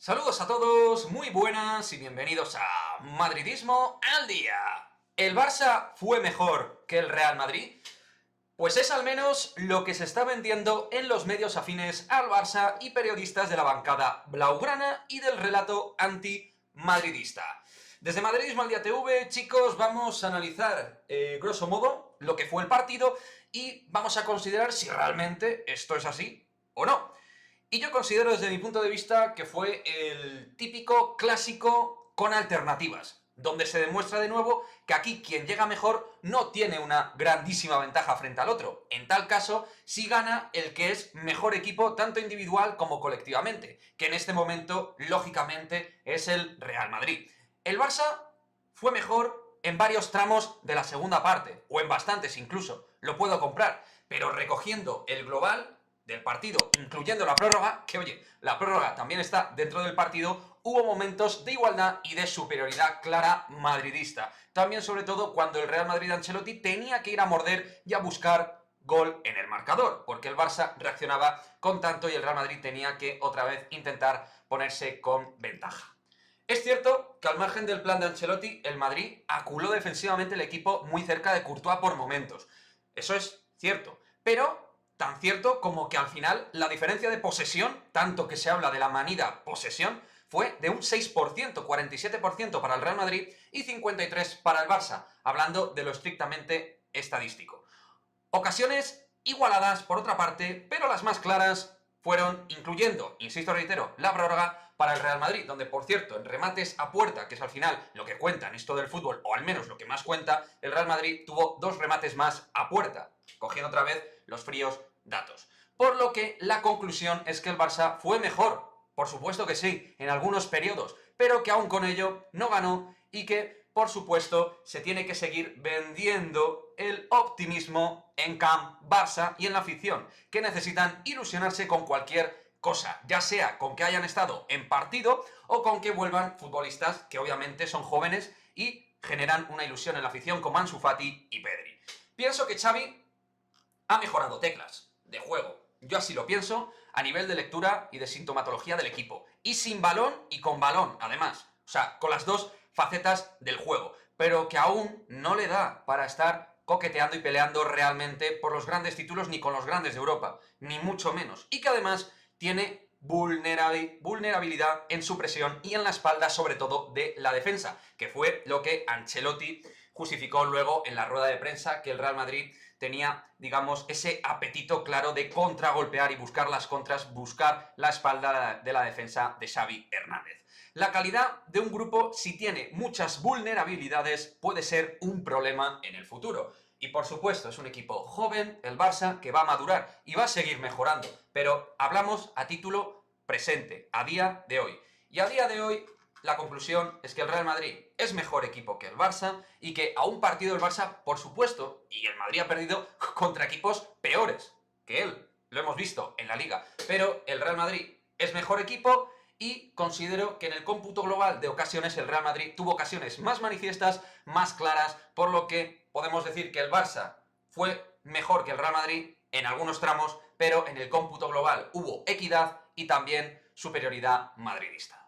Saludos a todos, muy buenas y bienvenidos a Madridismo al Día. ¿El Barça fue mejor que el Real Madrid? Pues es al menos lo que se está vendiendo en los medios afines al Barça y periodistas de la bancada blaugrana y del relato anti-madridista. Desde Madridismo al Día TV, chicos, vamos a analizar, grosso modo, lo que fue el partido y vamos a considerar si realmente esto es así o no. Y yo considero desde mi punto de vista que fue el típico clásico con alternativas, donde se demuestra de nuevo que aquí quien llega mejor no tiene una grandísima ventaja frente al otro. En tal caso, sí gana el que es mejor equipo tanto individual como colectivamente, que en este momento, lógicamente, es el Real Madrid. El Barça fue mejor en varios tramos de la segunda parte, o en bastantes incluso, lo puedo comprar, pero recogiendo el global del partido, incluyendo la prórroga, que oye, la prórroga también está dentro del partido, hubo momentos de igualdad y de superioridad clara madridista. También sobre todo cuando el Real Madrid de Ancelotti tenía que ir a morder y a buscar gol en el marcador, porque el Barça reaccionaba con tanto y el Real Madrid tenía que otra vez intentar ponerse con ventaja. Es cierto que al margen del plan de Ancelotti, el Madrid aculó defensivamente el equipo muy cerca de Courtois por momentos. Eso es cierto, pero tan cierto como que al final la diferencia de posesión, tanto que se habla de la manida posesión, fue de un 6%, 47% para el Real Madrid y 53% para el Barça, hablando de lo estrictamente estadístico. Ocasiones igualadas por otra parte, pero las más claras fueron, incluyendo, insisto, reitero, la prórroga para el Real Madrid, donde, por cierto, en remates a puerta, que es al final lo que cuenta en esto del fútbol, o al menos lo que más cuenta, el Real Madrid tuvo 2 remates más a puerta, cogiendo otra vez los fríos datos. Por lo que la conclusión es que el Barça fue mejor, por supuesto que sí, en algunos periodos, pero que aún con ello no ganó y que, por supuesto, se tiene que seguir vendiendo el optimismo en Camp Barça y en la afición, que necesitan ilusionarse con cualquier cosa, ya sea con que hayan estado en partido o con que vuelvan futbolistas que obviamente son jóvenes y generan una ilusión en la afición como Ansu Fati y Pedri. Pienso que Xavi ha mejorado teclas de juego. Yo así lo pienso, a nivel de lectura y de sintomatología del equipo. Y sin balón y con balón, además. O sea, con las dos facetas del juego. Pero que aún no le da para estar coqueteando y peleando realmente por los grandes títulos ni con los grandes de Europa. Ni mucho menos. Y que además tiene vulnerabilidad en su presión y en la espalda, sobre todo, de la defensa. Que fue lo que Ancelotti justificó luego en la rueda de prensa, que el Real Madrid tenía, digamos, ese apetito claro de contragolpear y buscar las contras, buscar la espalda de la defensa de Xavi Hernández. La calidad de un grupo, si tiene muchas vulnerabilidades, puede ser un problema en el futuro. Y por supuesto, es un equipo joven, el Barça, que va a madurar y va a seguir mejorando. Pero hablamos a título presente, a día de hoy. Y a día de hoy, la conclusión es que el Real Madrid es mejor equipo que el Barça y que a un partido del Barça, por supuesto, y el Madrid ha perdido contra equipos peores que él. Lo hemos visto en la Liga. Pero el Real Madrid es mejor equipo y considero que en el cómputo global de ocasiones el Real Madrid tuvo ocasiones más manifiestas, más claras, por lo que podemos decir que el Barça fue mejor que el Real Madrid en algunos tramos, pero en el cómputo global hubo equidad y también superioridad madridista.